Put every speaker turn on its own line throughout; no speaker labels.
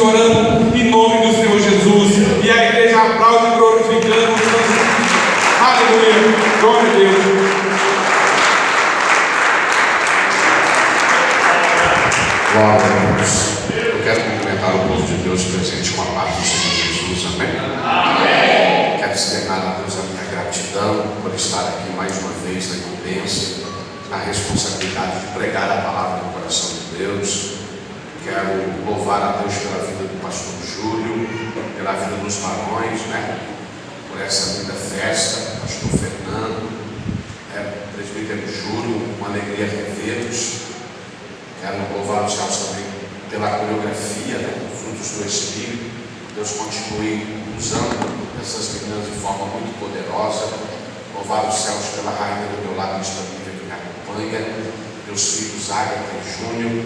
orando em nome do Senhor Jesus. E a igreja aplaude glorificando. Aleluia. Glória a Deus.
Glória a Deus. Eu quero cumprimentar o povo de Deus presente com a paz do Senhor Jesus. Amém? Amém. Quero externar a Deus a minha gratidão por estar aqui mais uma vez na incumbência, na responsabilidade de pregar a palavra no coração de Deus. Quero louvar a Deus pela vida do pastor Júlio, pela vida dos varões, por essa linda festa, pastor Fernando, presbítero Júlio, uma alegria revê-los. Quero louvar os céus também pela coreografia, frutos do Espírito. Deus continue usando essas meninas de forma muito poderosa. Louvar os céus pela rainha do meu lado, que me acompanha, meus filhos Agatha e Júnior.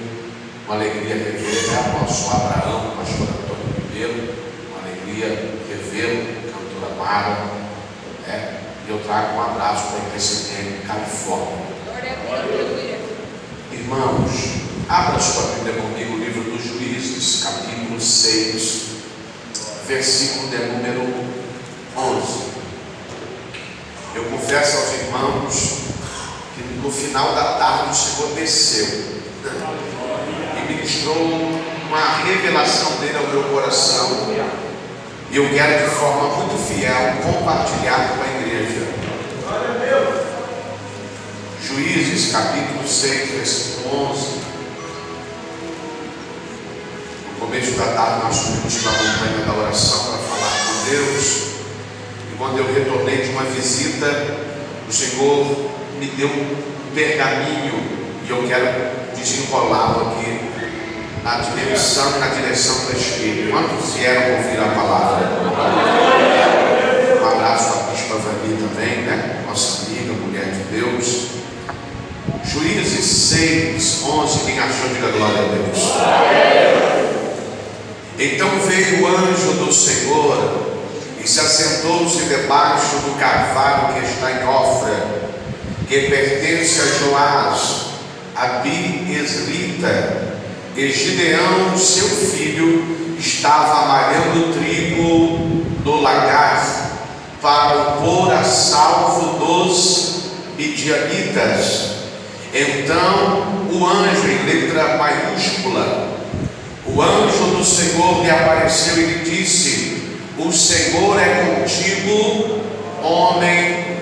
Uma alegria rever o apóstolo Abraão, o pastor Antônio Ribeiro. Uma alegria revê-lo, cantora Mara. E eu trago um abraço para a IPCN Califórnia. Irmãos, abra sua Bíblia comigo, o livro dos Juízes, capítulo 6, versículo de número 11. Eu confesso aos irmãos que no final da tarde o Senhor desceu e ministrou uma revelação dele ao meu coração, e eu quero de forma muito fiel compartilhar com a igreja. Juízes, capítulo 6, versículo 11. No começo da tarde nós subimos para a montanha da oração para falar com Deus, e quando eu retornei de uma visita, o Senhor me deu um pergaminho, e eu quero desenrolá-lo aqui na direção do Espírito. Quantos vieram ouvir a palavra? Um abraço para a bispa Vani também, nossa amiga, mulher de Deus. Juízes 6, 11, quem achou, diga glória a Deus. Então veio o anjo do Senhor e se assentou-se debaixo do carvalho que está em Ofra, que pertence a Joás, a Bi-Esrita, e Gideão, seu filho, estava amalhando trigo no lagar para o pôr a salvo dos midianitas. Então o anjo, em letra maiúscula, o anjo do Senhor lhe apareceu e lhe disse: o Senhor é contigo, homem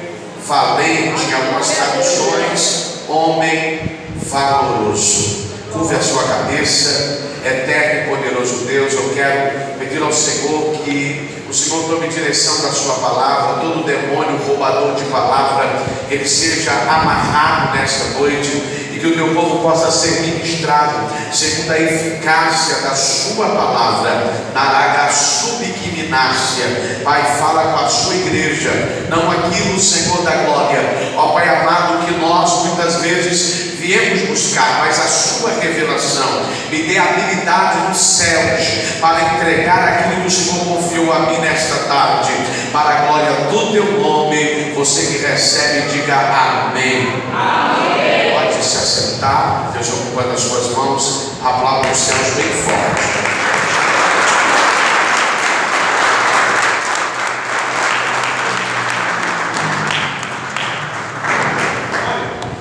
valente. Em algumas traduções, homem valoroso. Curve a sua cabeça. Eterno e poderoso Deus, eu quero pedir ao Senhor que o Senhor tome direção da sua palavra. Todo demônio roubador de palavra, ele seja amarrado nesta noite, e que o teu povo possa ser ministrado segundo a eficácia da sua palavra, na raga subquiminácia. Pai, fala com a sua igreja, não aquilo, Senhor da glória, ó Pai amado, que nós muitas vezes viemos buscar, mas a sua revelação. Me dê a habilidade dos céus para entregar aquilo que o Senhor confiou a mim nesta tarde, para a glória do teu nome. Você que recebe, diga amém. Amém. Pode se assentar, Deus ocupando as suas mãos, aplauda os céus bem forte.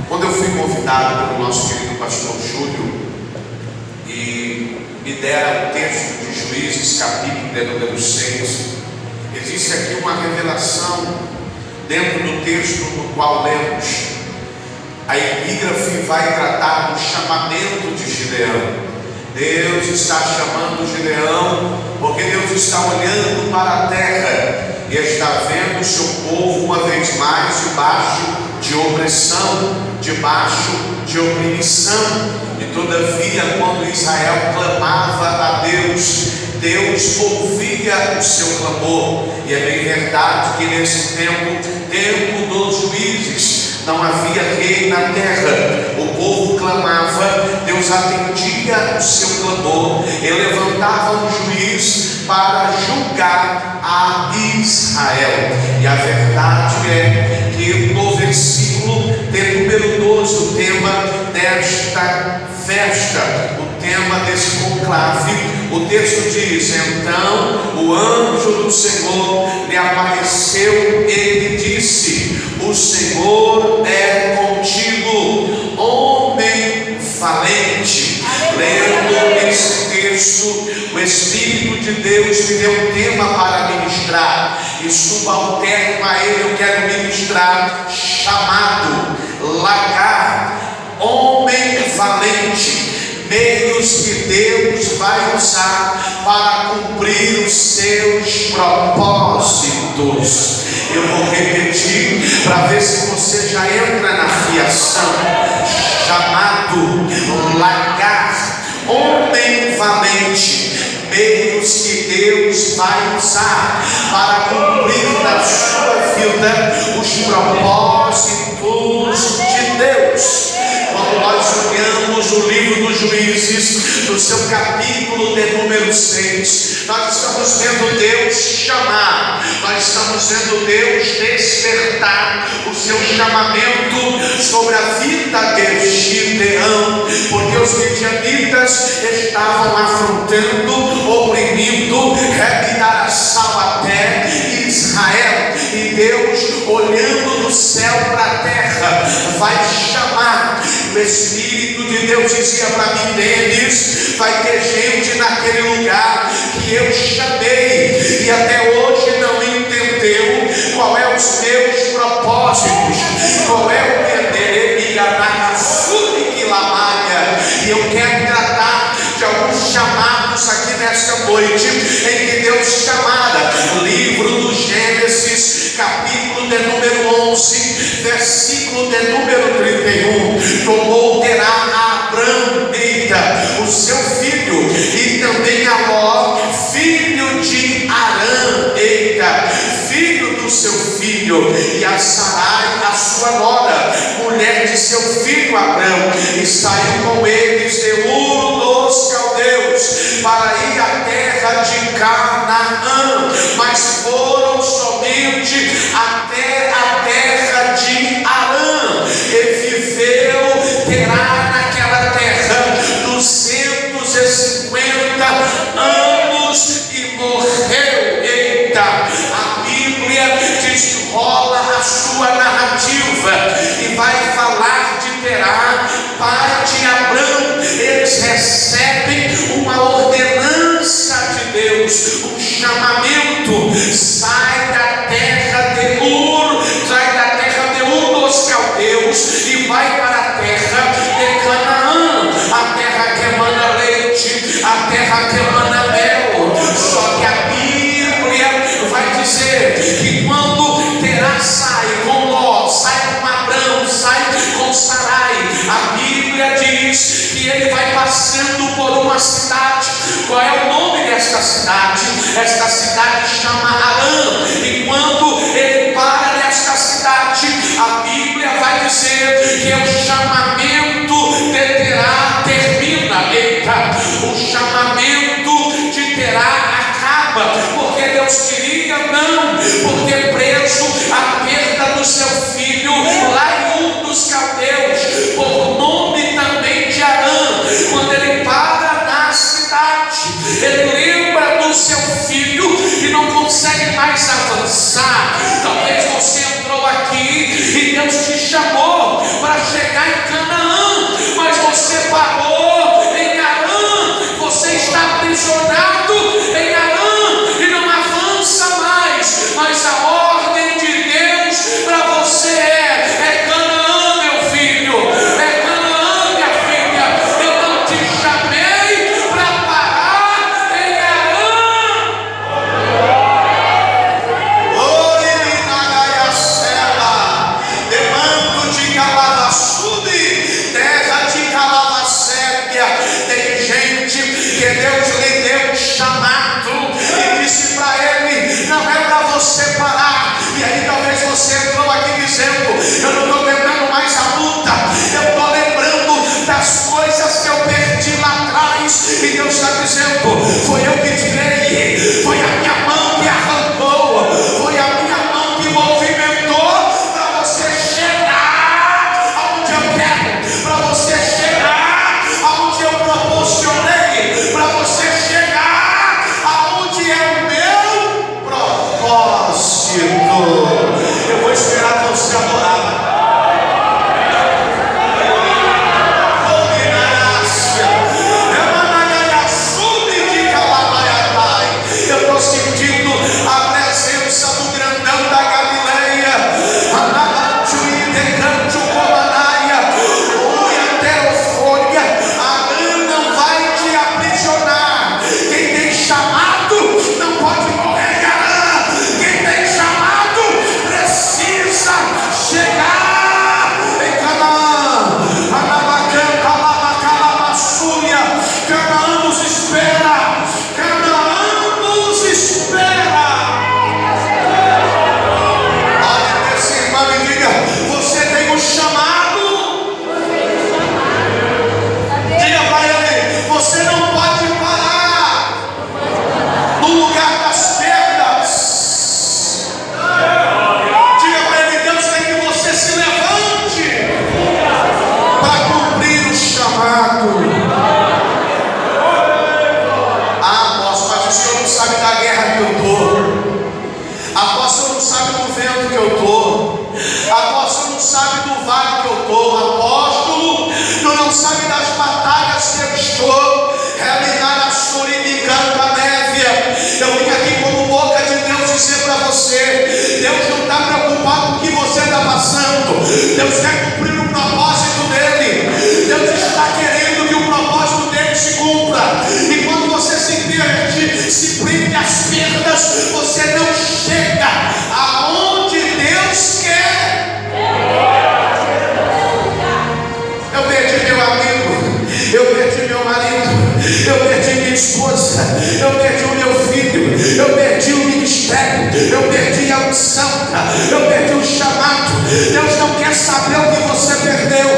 Quando eu fui convidado pelo nosso querido pastor Júlio e me deram o texto de Juízes, capítulo de número 6, existe aqui uma revelação dentro do texto no qual lemos. A epígrafe vai tratar do chamamento de Gideão. Deus está chamando Gideão porque Deus está olhando para a terra e está vendo o seu povo uma vez mais debaixo de opressão, debaixo de oprimição. E todavia, quando Israel clamava a Deus, Deus ouvia o seu clamor. E é bem verdade que nesse tempo dos juízes, não havia rei na terra. O povo clamava, Deus atendia o seu clamor e levantava um juiz para julgar a Israel. E a verdade é que no versículo de número 12, o tema desta festa, o tema desse conclave, o texto diz: então o anjo do Senhor lhe apareceu e lhe disse: o Senhor é contigo, homem valente. Lendo esse texto, o Espírito de Deus me deu um tema para ministrar, e subalterno a ele eu quero ministrar, chamado Lagar, homem valente. Meios que Deus vai usar para cumprir os seus propósitos. Eu vou repetir para ver se você já entra na fiação. Chamado Lagar, homem valente. Meios que Deus vai usar para cumprir na sua vida os propósitos de Deus. Quando nós olhamos o livro dos Juízes, no seu capítulo de número 6, nós estamos vendo Deus chamar, nós estamos vendo Deus despertar o seu chamamento sobre a vida de Gideão, porque os midianitas estavam afrontando, oprimindo, Sal-Até e Israel, e Deus, olhando do céu para a terra, vai chamar. O Espírito de Deus dizia para mim: Denis, vai ter gente naquele lugar que eu chamei e até hoje não entendeu qual é os meus propósitos, qual é o e eu quero tratar de alguns chamados aqui nesta noite, em que Deus chamara. O livro do Gênesis, capítulo de número 11, versículo de número 31. Tomou Terá a Abrão, o seu filho, e também a Ló, filho de Arã, filho do seu filho, e a Sarai, a sua nora, mulher de seu filho Abrão, e saiu com eles de Ur dos Caldeus para ir à terra de Canaã, mas foram somente até a terra de Arã, e viveu Terá naquela terra 250 anos e morreu. A Bíblia desenrola a sua narrativa e vai falar de Terá, pai de Abrão. Eles recebem uma ordenança de Deus, um chamamento: sai da terra de Ur, sai da terra de Ur dos Caldeus e vai para a terra de Canaã, a terra que emana leite, a terra que emana mel. Só que a Bíblia vai dizer que quando Terá sai com Ló, sai com Abrão, sai com Sarai, a Bíblia diz que ele vai passando por uma cidade. Qual é o nome desta cidade? Esta cidade chama Arã. E quando ele para nesta cidade, a Bíblia vai dizer que o chamamento de Terá termina. O chamamento de Terá acaba, porque Deus queria, não, porque preso a perda do seu filho lá em Ur dos Caldeus, por nome também de Arã. Quando ele para na cidade, ele lembra do seu filho e não consegue mais avançar. Talvez você entrou aqui e Deus te chamou para chegar em Canaã, mas você parou em Arã, você está aprisionado em Arã e não avança mais. Mas a ordem de Deus para você Deus quer cumprir o propósito dele. Deus está querendo que o propósito dele se cumpra. E quando você se perde, se prende às perdas, você não chega aonde Deus quer. Eu perdi meu amigo, eu perdi meu marido, eu perdi minha esposa, eu perdi o meu filho, eu perdi o ministério, eu perdi a unção, eu perdi o chamado. Deus não quer saber o que você perdeu.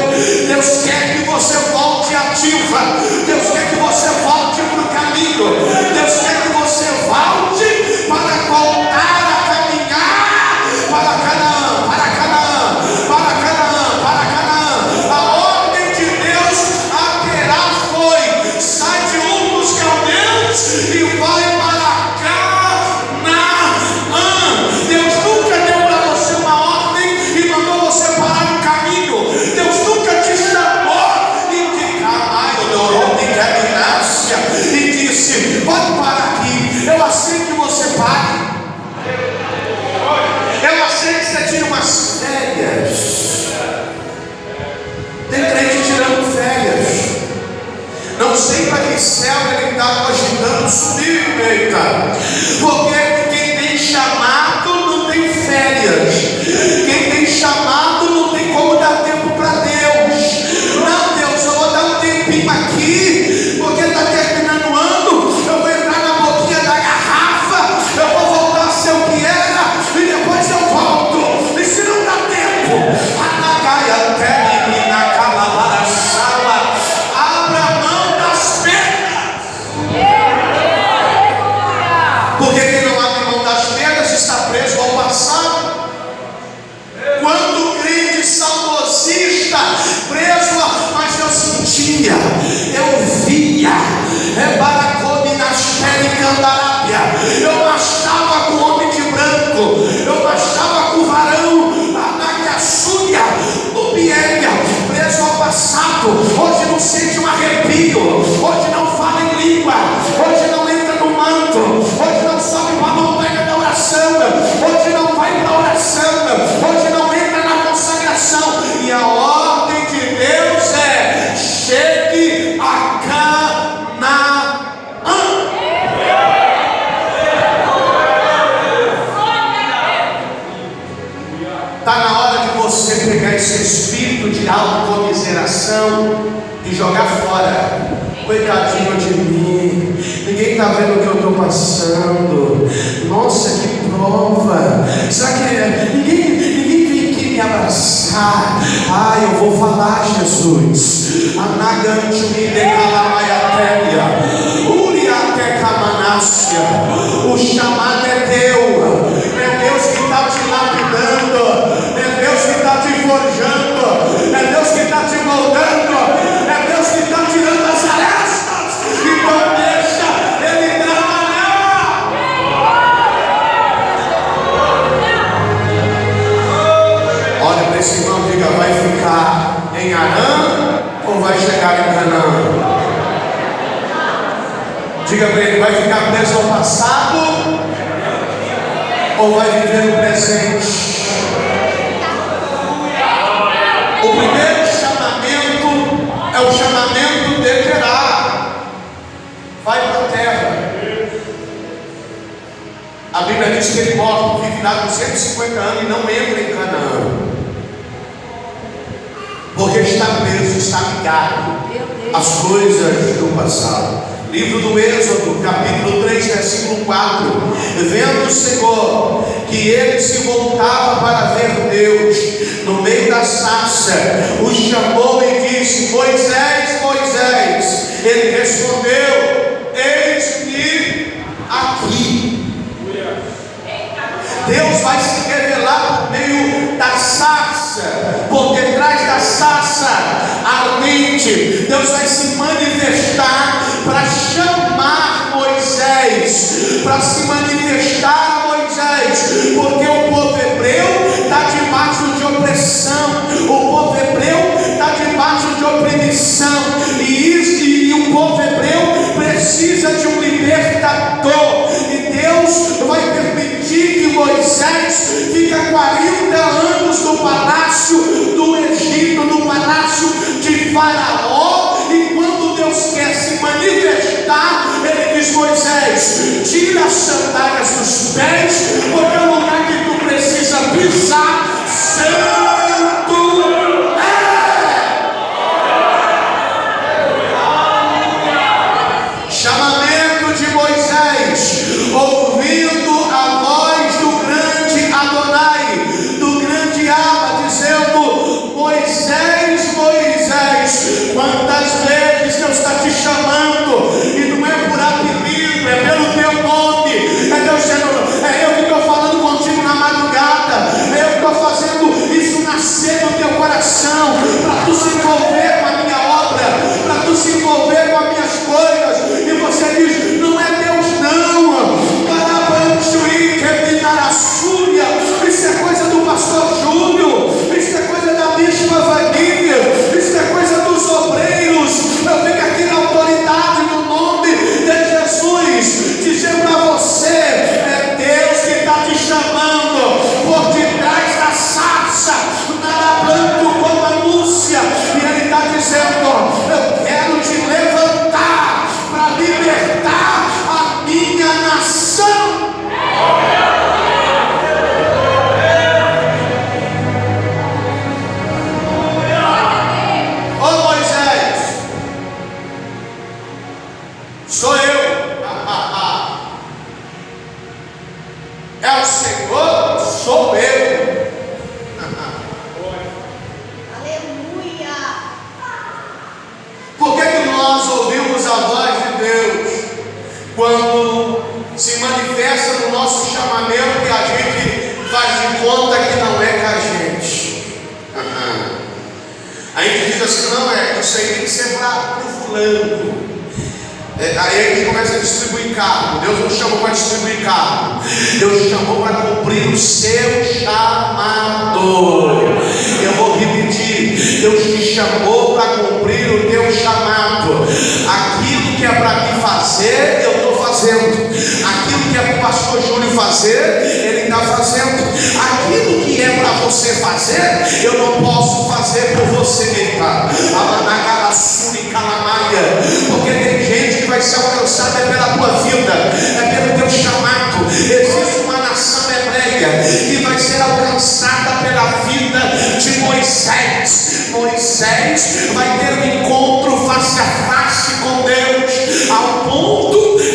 Deus quer que você volte ativa. Deus quer que você volte para o caminho. Deus quer que você volte para voltar a caminhar para Canaã, para Canaã, para Canaã, para Canaã. A ordem de Deus a Terá foi: sai de Ur dos Caldeus e vai para Canaã. Deus nunca deu para você uma ordem e mandou você parar no caminho. Deus nunca te chamou e te e disse: pode parar aqui, eu aceito que você pare, eu aceito que você tire umas férias. Tem crente tirando férias. Não sei para que céu ele está cogitando subir, eita. Porque quem tem chamado não tem férias. Quem tem chamado não tem como dar tempo para Deus. Não, Deus, eu vou dar um tempinho aqui, porque está terminando o ano. Eu vou entrar na boquinha da garrafa, eu vou voltar a ser o que era, e depois eu volto. E se não dá tempo, abra a mão das perdas. Porque quem não abre mão das perdas está preso ao passado. Quando crente saudosista, preso a, mas eu sentia, eu via, eu bastava com o homem de branco, eu bastava com o varão, o Biélia, preso ao passado. Hoje não sente um arrepio, hoje não fala em língua, hoje não entra no manto, hoje não sobe para a montanha da oração, hoje não vai para a oração, hoje não entra na consagração. E a ordem de Deus é: chegue a Canaã. Está na hora de você pegar esse espírito de autocomiseração e jogar fora. Coitadinho de mim, ninguém está vendo o que eu estou passando. Nossa, que prova. Será que ninguém vem aqui me abraçar? Ah, eu vou falar, Jesus. O chamado é teu. É Deus que está te lapidando, é Deus que está te forjando, é Deus que está te moldando, é Deus que está tirando as arestas. Então deixa Ele trabalhar. Olha para esse irmão e diga: vai ficar em Arã ou vai chegar em Canaã? Diga para ele: vai ficar preso ao passado ou vai viver o presente? O primeiro chamamento é o chamamento de Terá. Vai para a terra. A Bíblia diz que ele morre, vive lá 250 anos e não entra em Canaã, porque está preso, está ligado às coisas do passado. Livro do Êxodo, capítulo 3, versículo 4. Vendo o Senhor que ele se voltava para ver Deus no meio da sarça, o chamou e disse: Moisés, Moisés. Ele respondeu: eis-me aqui. Deus vai se revelar por meio da sarça, por detrás da sarça ardente. Deus vai se manifestar para chamar Moisés, para se manifestar a Moisés, porque o povo hebreu está debaixo de opressão, o povo hebreu está debaixo de opressão, e o povo hebreu precisa de um libertador, e Deus vai permitir que Moisés fique 40 anos no palácio do Moisés: tira as sandálias dos pés, porque o lugar que tu precisa pisar, santo é. Chamamento de Moisés, ouvindo a voz do grande Adonai, do grande Abba, dizendo: Moisés, Moisés, quantas vezes Deus está te chamando, e não é por apelido, é pelo teu nome, é Deus dizendo: é eu que estou falando contigo na madrugada, é eu que estou fazendo isso nascer no teu coração, para tu se envolver com a minha obra, para tu se envolver com as minhas coisas. E você diz: não é Deus não, isso é coisa do pastor Júlio, isso é coisa da bispa Vaguinha, isso é coisa dos obreiros. Eu venho aqui na autoridade do nome de Jesus dizer para você: é Deus que está te chamando por detrás da sarça, narrando como anúncia, e Ele está dizendo: eu quero te levantar para libertar a minha nação. Ô Moisés, sou eu. É o Senhor, sou eu.
Aleluia.
Por que nós ouvimos a voz de Deus quando se manifesta no nosso chamamento e a gente faz de conta que não é com a gente? A gente diz assim: não, isso aí tem que ser para o fulano. Aí a gente começa a distribuir cargo. Deus não chamou para distribuir cargo, Deus chamou para cumprir o seu chamado. Eu vou repetir: Deus te chamou para cumprir o teu chamado. Aquilo que é para mim fazer, eu estou fazendo. Aquilo que é para o pastor Júlio fazer, ele está fazendo. Aquilo que é para você fazer, eu não posso fazer por você, porque tem gente que vai ser alcançada pela tua vida, é pelo teu chamado. Existe uma nação hebreia que vai ser alcançada pela vida de Moisés. Moisés vai ter um encontro face a face com Deus, ao ponto de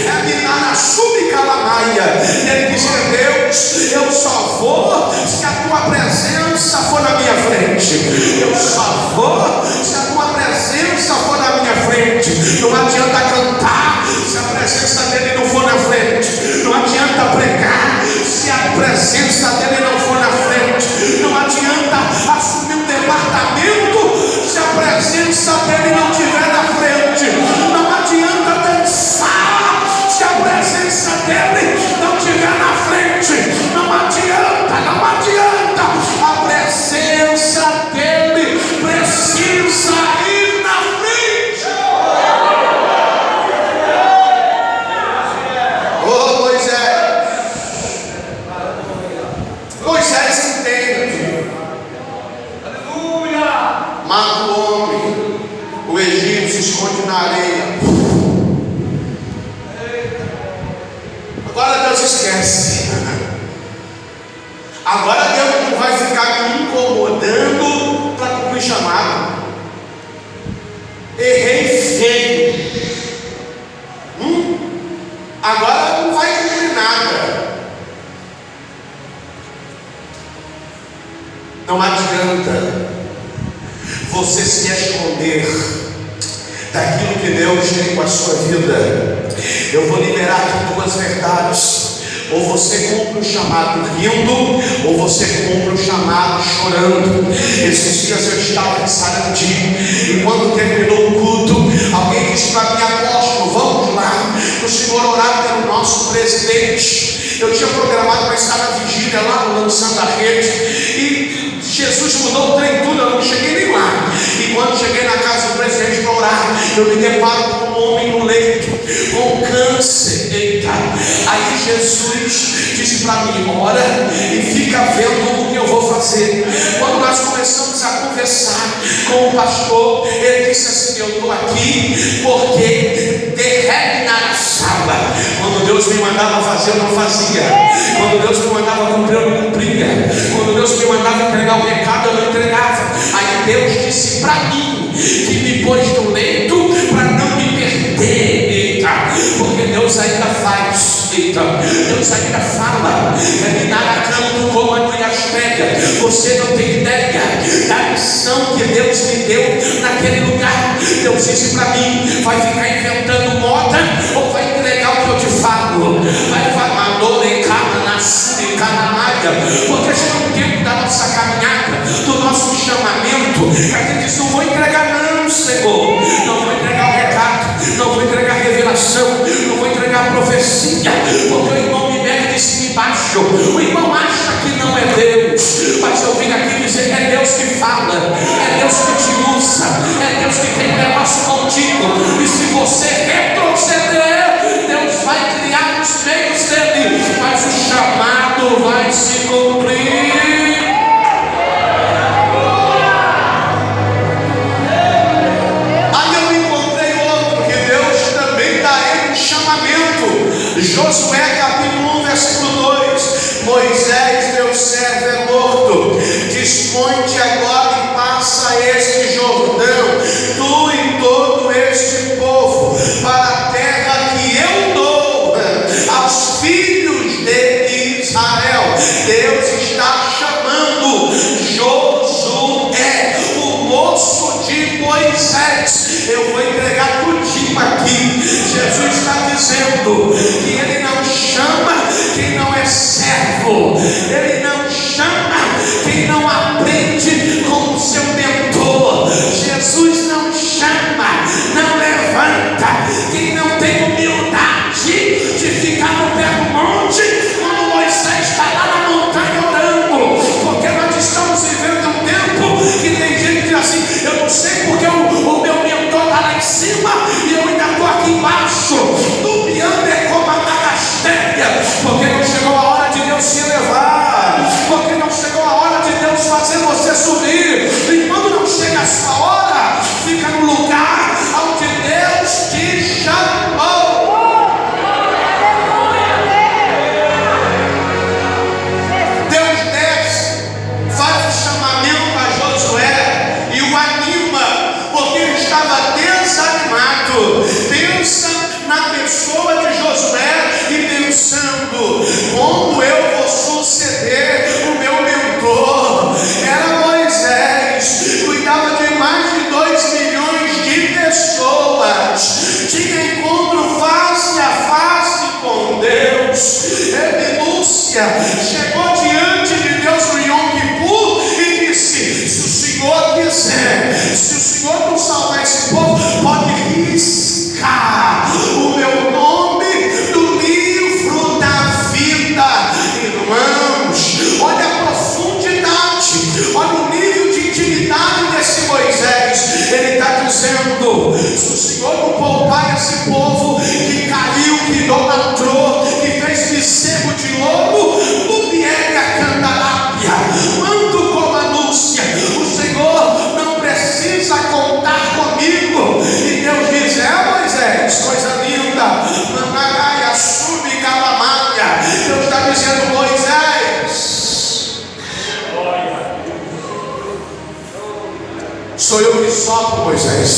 ele dizer: Deus, eu só vou se a tua presença for na minha frente. Eu só vou se a tua presença for na minha frente. Não adianta cantar se a presença dele não for na frente. Não adianta pregar se a presença dele não for na frente. Não adianta assumir um departamento se a presença dele não estiver na frente. Não adianta dançar se a presença dele não estiver na frente. Não adianta, não adianta. A presença dele precisa ir na frente. Ô Moisés, Moisés entende. Aleluia. Mata o homem, o egípcio esconde na areia. Agora Deus esquece. Agora Deus não vai ficar me incomodando para cumprir chamado. Errei feio. Agora não vai cumprir nada. Não adianta você se esconder daquilo que Deus tem com a sua vida. Eu vou liberar aqui duas verdades: ou você cumpre o chamado rindo, ou você cumpre o chamado chorando. Esses dias eu estava em Sarandi, e quando terminou o culto, alguém disse para mim: apóstolo, vamos lá, o senhor orar pelo nosso presidente. Eu tinha programado para estar na vigília lá no Lançando a Rede, e Jesus mudou o trem tudo, eu não cheguei nem lá. E quando cheguei na casa do presidente para orar, eu me deparo com um homem no leito, com câncer. Eita. Aí Jesus disse para mim: ora e fica vendo o que eu vou fazer. Quando nós começamos a conversar com o pastor, ele disse assim: eu estou aqui porque derregnar a sala. Quando Deus me mandava fazer, eu não fazia. Quando Deus me mandava cumprir, eu não cumpria. Quando Deus me mandava entregar o recado, eu não entregava. Aí Deus disse para mim que me pôs no leito para não me perder. Eita, porque Deus ainda faz. Eita, Deus ainda fala. Você não tem ideia da missão que Deus me deu naquele lugar. Deus disse para mim: vai ficar inventando moda ou vai entregar o que eu te falo? Vai falar porque chega um tempo da nossa caminhada, do nosso chamamento, que a gente diz: não vou entregar não, Senhor, não vou entregar o recado, não vou entregar a revelação, não vou entregar a profecia, porque o irmão me mete de cima e baixo. O irmão acha que não é Deus, mas eu vim aqui dizer: é Deus que fala, é Deus que te usa, é Deus que tem um negócio contigo. E se você retroceder, Deus vai criar os meios dele, mas o chamado vai se cumprir. Aí eu encontrei outro que Deus também dá ele um chamamento. Josué capítulo 1 versículo 2: Moisés, meu servo, é morto. Dispõe-te agora e passa este Jordão, tu e todo este povo, para a terra que eu dou aos filhos de Israel. Deus está chamando Josué, o moço de Moisés. Eu vou entregar tudinho aqui. Jesus está dizendo que ele não chama quem não é servo, ele não chama quem não aprende com o seu mentor. Jesus não chama, não levanta quem não tem humildade de ficar no pé do monte quando Moisés está lá na montanha orando. Porque nós estamos vivendo um tempo que tem gente que diz assim: eu não sei porque o meu mentor está lá em cima e eu ainda estou aqui embaixo. Dubiando é como a Magastéria, porque não chegou a hora de Deus se elevar, porque não chegou a hora de Deus fazer você subir. E quando não chega a sua hora, fica no lugar onde Deus te chamou. Deus desce, faz o chamamento a Josué e o anima, porque ele estava desanimado. Pensa na pessoa de Josué e pensando: como eu vou suceder o meu mentor? Era Moisés, cuidava de mais de 2 milhões de pessoas, tinha encontro face a face com Deus. Lúcia chegou diante de Deus no Yom Kippur e disse: se o Senhor quiser, se o Senhor não salvar esse povo, pode riscar o meu nome do livro da vida. Irmãos, olha a profundidade, olha o nível de intimidade desse Moisés. Ele está dizendo: se o Senhor não poupar esse povo que caiu, que idolatrou, que fez bezerro de ouro, o Biega Candalápia, mando como a Lúcia, o Senhor não precisa contar comigo. E Deus diz: é Moisés, coisa linda, Managaia, Sumi, Calamaia. Deus está dizendo: Moisés, sou eu que sopro, Moisés,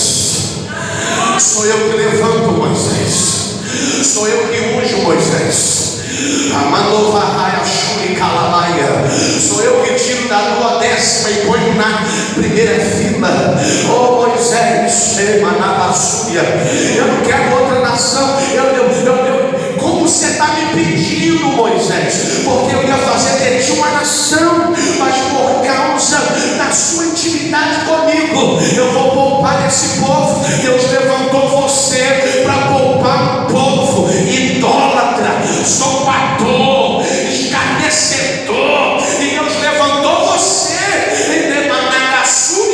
sou eu que levanto, Moisés, sou eu que unjo, Moisés, sou eu que tiro da lua décima e ponho na primeira fila. Oh Moisés, eu não quero outra nação. Como você está me pedindo, Moisés? Porque eu ia fazer de ti uma nação, mas por causa da sua intimidade comigo, eu vou poupar esse povo. Deus levantou você para poupar um povo idólatra, zombador, escarnecedor. E Deus levantou você em demanar a sua.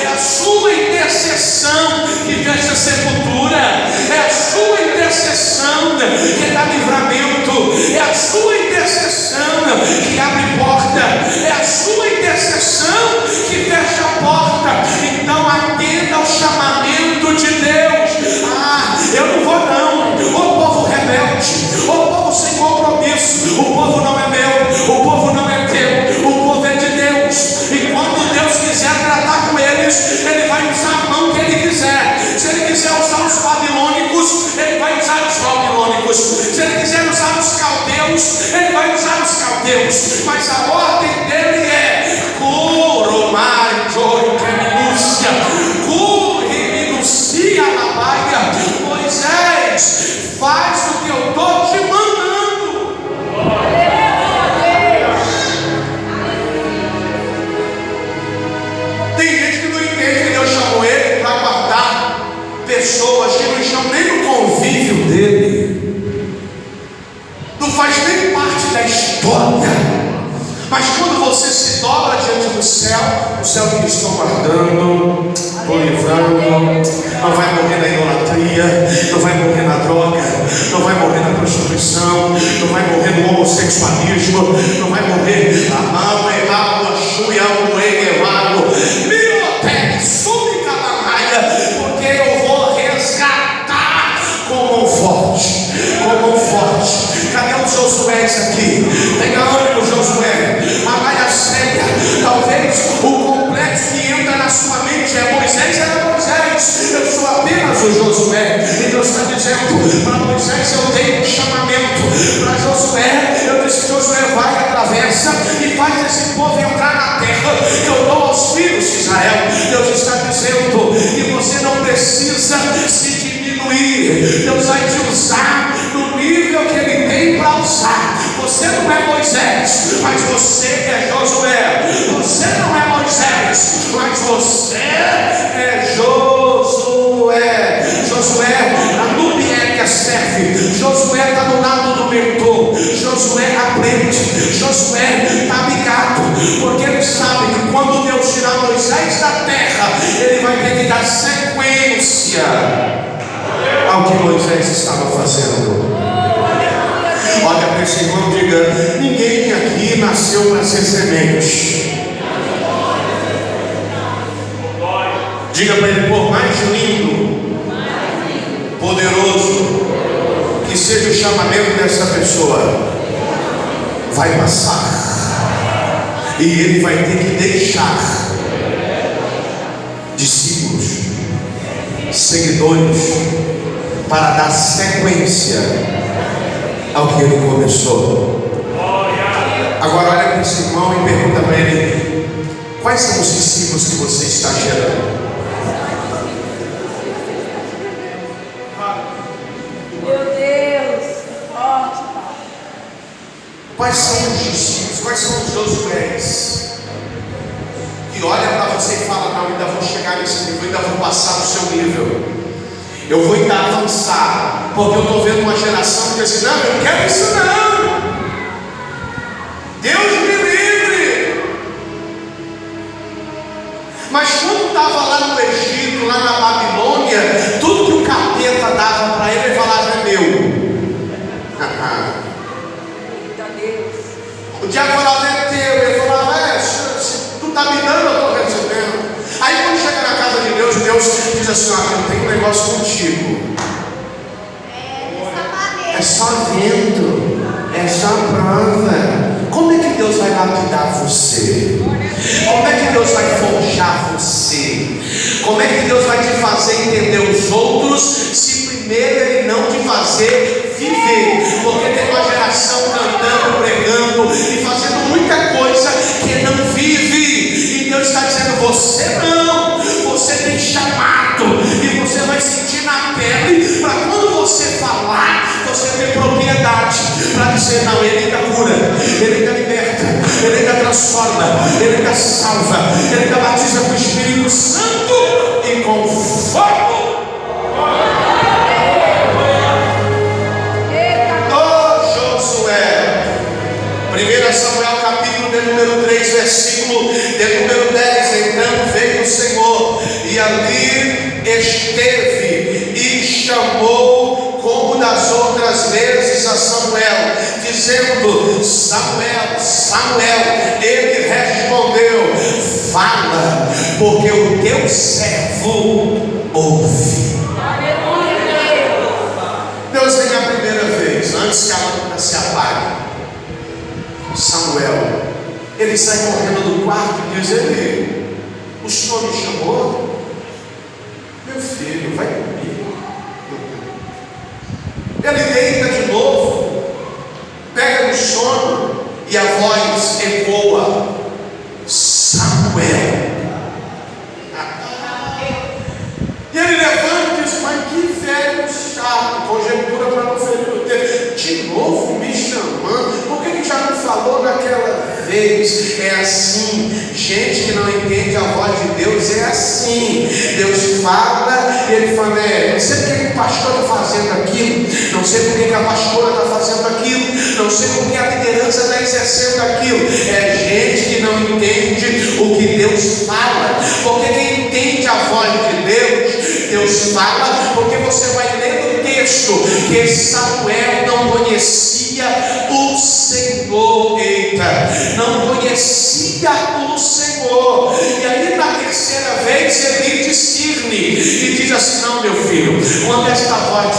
É a sua intercessão que fecha a sepultura, é a o povo não é meu, o povo não é teu, o povo é de Deus. E quando Deus quiser tratar com eles, Ele vai usar a mão que Ele quiser. Se Ele quiser usar os babilônicos, Ele vai usar os babilônicos. Se Ele quiser usar os caldeus, Ele vai usar os caldeus. Mas a ordem dele é curomai, minúcia, curiminucia na baia. Moisés, faz o que eu estou te mandando. Tem gente que não entende que Deus chamou ele para guardar pessoas que não estão nem no convívio dele, não faz nem parte da história. Mas quando você se dobra diante do céu, o céu diz: estou guardando, estou livrando, não vai morrer na idolatria, não vai morrer na droga, não vai morrer na prostituição, não vai morrer no homossexualismo, não vai morrer a mão errado, a chuia, o errado, milote, súbica na raia, porque eu vou resgatar com mão forte, com mão forte. Cadê os Josués aqui? Tenha ânimo, Josué. A raia séria, talvez o complexo que entra na sua mente é: Moisés era Moisés, eu sou apenas o Josué. E Deus está dizendo: para Moisés eu dei um chamamento, para Josué eu disse: Josué, vai, atravessa e faz esse povo entrar na terra que eu dou aos filhos de Israel. Deus está dizendo que você não precisa se diminuir. Deus vai te usar no nível que Ele tem para usar. Você não é Moisés, mas você é Josué. Você não é Moisés, mas você é Josué. Josué, a Núbia que serve. Josué está do lado do mentor. Josué aprende. Josué está ligado, porque ele sabe que quando Deus tirar Moisés da terra, Ele vai ter que dar sequência ao que Moisés estava fazendo. Olha para esse irmão e diga: ninguém aqui nasceu para ser semente. Diga para ele: por mais lindo, poderoso que seja o chamamento dessa pessoa, vai passar, e ele vai ter que deixar discípulos, seguidores, para dar sequência ao que ele começou. Agora olha para esse irmão e pergunta para ele: quais são os discípulos que você está gerando?
Meu Deus, forte, Pai.
Quais são os discípulos? Quais são os Josués que olha para você e fala: não, ainda vou chegar nesse nível, ainda vou passar no seu nível, eu vou ainda avançar, porque eu estou vendo uma geração que diz assim: não, eu não quero isso não, Deus me livre. Mas quando estava lá no Egito, lá na Babilônia, tudo que o capeta dava para ele, ele falava: é meu. O diabo falava: é teu. Ele falava: se tu está me dando, eu estou recebendo. Aí quando chega na casa de Deus, Deus diz assim: ó, eu tenho um negócio contigo. É só vento, é só prova. Como é que Deus vai lapidar você? Como é que Deus vai forjar você? Como é que Deus vai te fazer entender os outros, se primeiro Ele não te fazer viver? Porque tem uma geração cantando, pregando e fazendo muita coisa que não vive. E Deus está dizendo: você não, você tem chamado, e você vai sentir na pele, para quando você falar, você ter propriedade para dizer: não, Ele ainda cura, Ele ainda liberta, Ele ainda transforma, Ele ainda salva, Ele ainda batiza com o Espírito Santo e com fogo. Oh Josué, 1 Samuel capítulo de número 3, versículo de número 10. Então veio o Senhor e ali esteve e chamou, como das outras vezes, a Samuel, dizendo: Samuel, Samuel. Ele respondeu: fala, porque o teu servo ouve. Deus vem a primeira vez, antes que a lâmpada se apague. Samuel, ele sai correndo do quarto e diz: Eli, o senhor me chamou? Meu filho, vai comigo. Ele deita de novo, pega no sono e a voz ecoa: Samuel. E ele levanta e diz: mas que velho chato, conjectura para não ferir o texto, de novo me chamando, por que já não falou naquela vez? É assim, gente que não entende a voz de Deus, é assim. Deus fala e ele fala: não sei porque que o pastor está fazendo aquilo, não sei porque que a pastora está fazendo aquilo, não sei porque a liderança está exercendo aquilo. É gente que não entende o que Deus fala, porque quem entende a voz de Deus fala, porque você vai ler no texto que Samuel não conhecia o Senhor. Eita, não conhecia o Senhor. E aí na terceira vez ele discerne e diz assim: não, meu filho, quando esta voz